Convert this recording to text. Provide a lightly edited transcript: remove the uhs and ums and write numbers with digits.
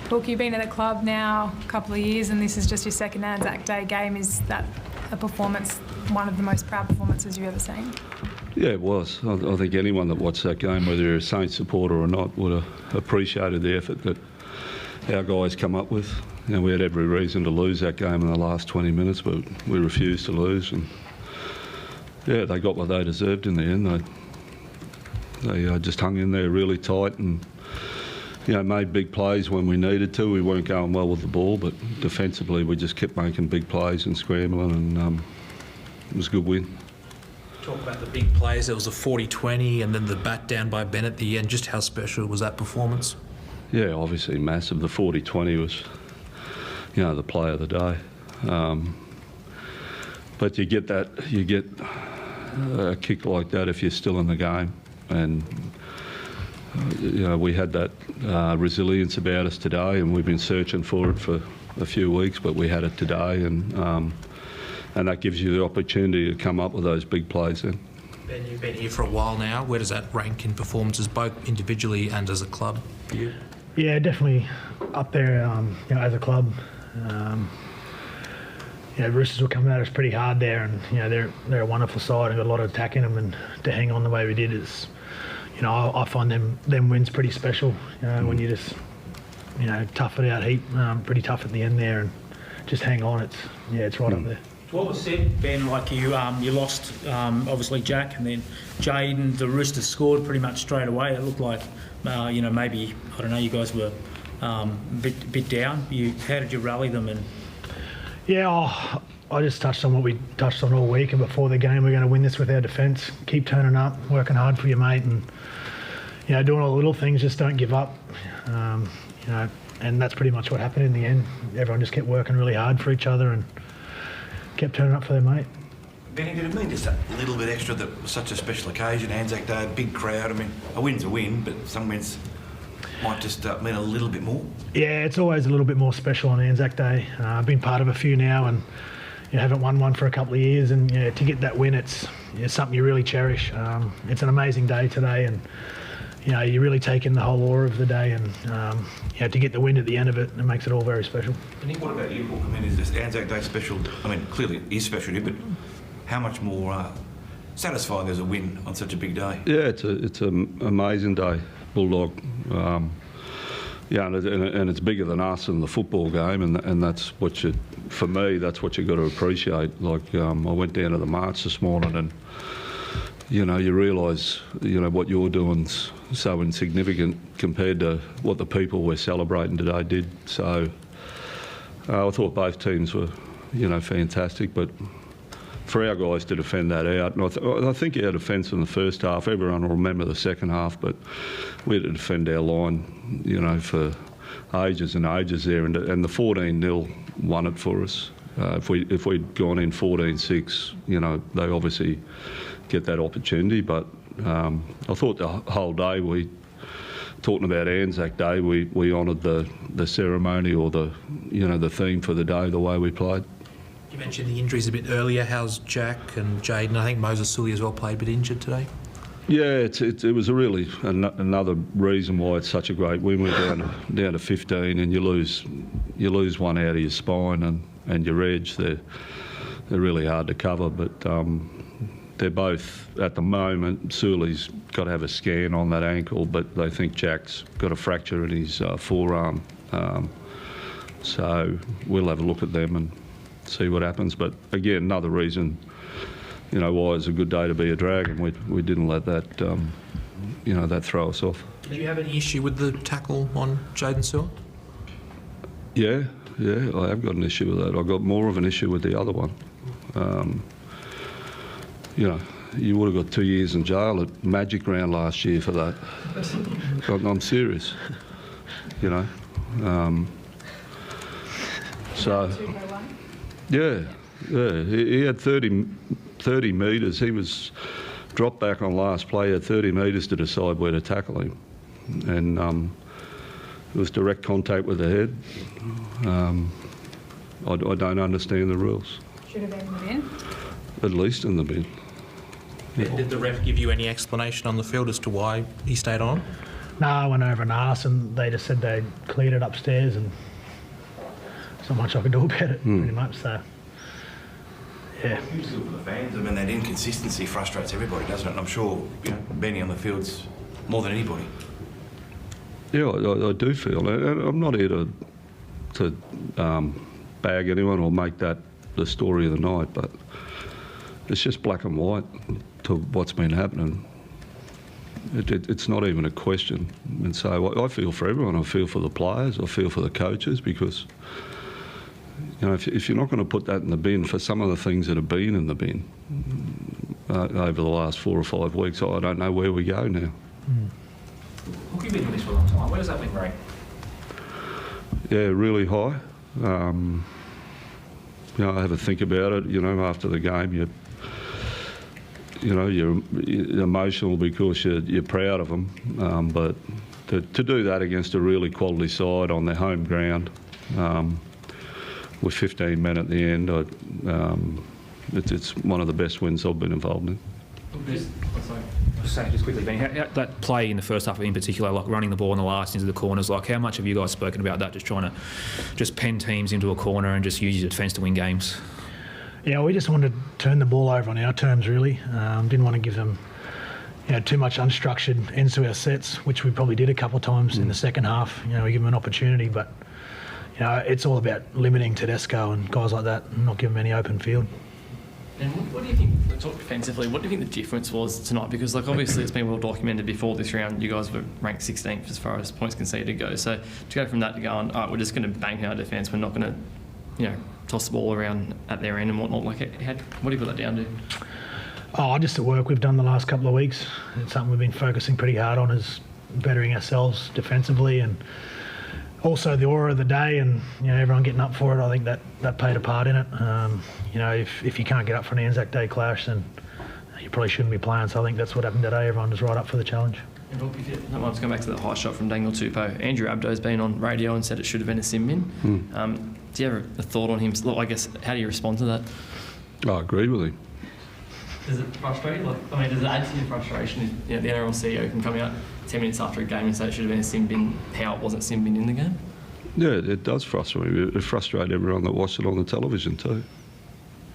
Look, you've been at the club now a couple of years and this is just your second Anzac Day game. Is that a performance, one of the most proud performances you've ever seen? Yeah, it was. I think anyone that watched that game, whether you're a Saints supporter or not, would have appreciated the effort that our guys come up with. You know, we had every reason to lose that game in the last 20 minutes, but we refused to lose. And yeah, they got what they deserved in the end. They just hung in there really tight and, you know, made big plays when we needed to. We weren't going well with the ball, but defensively we just kept making big plays and scrambling, and it was a good win. Talk about the big plays. There was a 40-20 and then the bat down by Bennett at the end. Just how special was that performance? Yeah, obviously massive. The 40-20 was, you know, the play of the day. But you get a kick like that if you're still in the game, and you know, we had that resilience about us today, and we've been searching for it for a few weeks, but we had it today, and that gives you the opportunity to come up with those big plays then. Ben, you've been here for a while now. Where does that rank in performances, both individually and as a club? Yeah, definitely up there. You know, as a club, you know, Roosters were coming at us pretty hard there, and you know, they're a wonderful side and got a lot of attack in them, and to hang on the way we did is, you know, I find them wins pretty special. You know, when you just, you know, tough it out heap, pretty tough at the end there, and just hang on. It's right up there. What was said, Ben, like you lost obviously Jack, and then Jayden, the Roosters scored pretty much straight away. It looked like, you know, maybe, I don't know, you guys were a bit down. How did you rally them? And yeah, I just touched on what we touched on all week, and before the game we're going to win this with our defence. Keep turning up, working hard for your mate, and you know, doing all the little things. Just don't give up. You know, and that's pretty much what happened in the end. Everyone just kept working really hard for each other and kept turning up for their mate. Benny, did it mean just a little bit extra that it was such a special occasion, Anzac Day, big crowd? I mean, a win's a win, but some wins might just mean a little bit more. Yeah, it's always a little bit more special on Anzac Day. I've been part of a few now, and you haven't won one for a couple of years, and you know, to get that win, it's something you really cherish. It's an amazing day today, and you know, you really take in the whole aura of the day, and you know, to get the win at the end of it makes it all very special. And what about you, Hook? I mean, is this Anzac Day special? I mean, clearly it is special to you, but how much more satisfying is a win on such a big day? Yeah, it's an amazing day, Bulldog. Yeah, and it's bigger than us in the football game, and that's what you, for me, that's what you got to appreciate. Like I went down to the march this morning, and you know, you realise, you know, what you're doing's so insignificant compared to what the people we're celebrating today did. So I thought both teams were, you know, fantastic, but for our guys to defend that out, and I think our defence in the first half, everyone will remember the second half, but we had to defend our line, you know, for ages and ages there, and the 14-0 won it for us. If we'd gone in 14-6, you know, they obviously get that opportunity, but I thought the whole day, talking about Anzac Day, we honoured the ceremony, or the theme for the day, the way we played. You mentioned the injuries a bit earlier. How's Jack and Jayden? I think Moses Sully as well played a bit injured today. Yeah, it was another reason why it's such a great win. We're down to 15, and you lose one out of your spine and your edge. They're really hard to cover, but they're both, at the moment, Sully's got to have a scan on that ankle, but they think Jack's got a fracture in his forearm. So we'll have a look at them and see what happens. But again, another reason, you know, why it's a good day to be a Dragon. We didn't let that, you know, that throw us off. Did you have any issue with the tackle on Jayden Searle? Yeah, I have got an issue with that. I got more of an issue with the other one. You know, you would have got 2 years in jail at Magic Round last year for that. I'm serious. You know. So, yeah. He had 30 metres. He was dropped back on last play. He had 30 metres to decide where to tackle him, and it was direct contact with the head. I don't understand the rules. Should have been in the bin? At least in the bin. Yeah. Did the ref give you any explanation on the field as to why he stayed on? No, I went over and asked, and they just said they cleared it upstairs, and there's not much I could do about it, pretty much. So, yeah. Huge deal for the fans. I mean, that inconsistency frustrates everybody, doesn't it? And I'm sure, you know, Benny on the field's more than anybody. Yeah, I do feel, and I'm not here to bag anyone or make that the story of the night, but it's just black and white to what's been happening. It's not even a question. And so I feel for everyone. I feel for the players. I feel for the coaches, because, you know, if you're not going to put that in the bin for some of the things that have been in the bin over the last 4 or 5 weeks, I don't know where we go now. Look, you've been doing this for a long time. Where does that win rank? Yeah, really high. You know, I have a think about it. You know, after the game, you're emotional because you're proud of them. But to do that against a really quality side on their home ground, with 15 men at the end, it's one of the best wins I've been involved in. Just quickly, Benny, that play in the first half in particular, like running the ball in the last into the corners, like how much have you guys spoken about that, just trying to pen teams into a corner and just use your defence to win games? Yeah, we just wanted to turn the ball over on our terms, really. Didn't want to give them, you know, too much unstructured ends to our sets, which we probably did a couple of times in the second half. You know, we give them an opportunity, but, you know, it's all about limiting Tedesco and guys like that and not giving them any open field. And what do you think, talk defensively, what do you think the difference was tonight? Because, like, obviously it's been well documented before this round, you guys were ranked 16th as far as points conceded go. So to go from that to going, all right, we're just going to bank our defence, we're not going to, you know, toss the ball around at their end and whatnot. Like, what do you put that down to? Oh, just the work we've done the last couple of weeks. It's something we've been focusing pretty hard on, is bettering ourselves defensively, and also the aura of the day, and, you know, everyone getting up for it. I think that played a part in it. You know, if you can't get up for an Anzac Day clash, then you probably shouldn't be playing. So I think that's what happened today. Everyone was right up for the challenge. And look, if you don't mind, to come back to the high shot from Daniel Tupou, Andrew Abdo's been on radio and said it should have been a sin bin. Do you have a thought on him? Look, I guess, how do you respond to that? I agree with him. Does it frustrate? Like, I mean, does it add to your frustration if, you know, the NRL CEO can come out 10 minutes after a game and say it should have been a sin bin, how it wasn't sin bin in the game? Yeah, it does frustrate me. It frustrated everyone that watched it on the television too.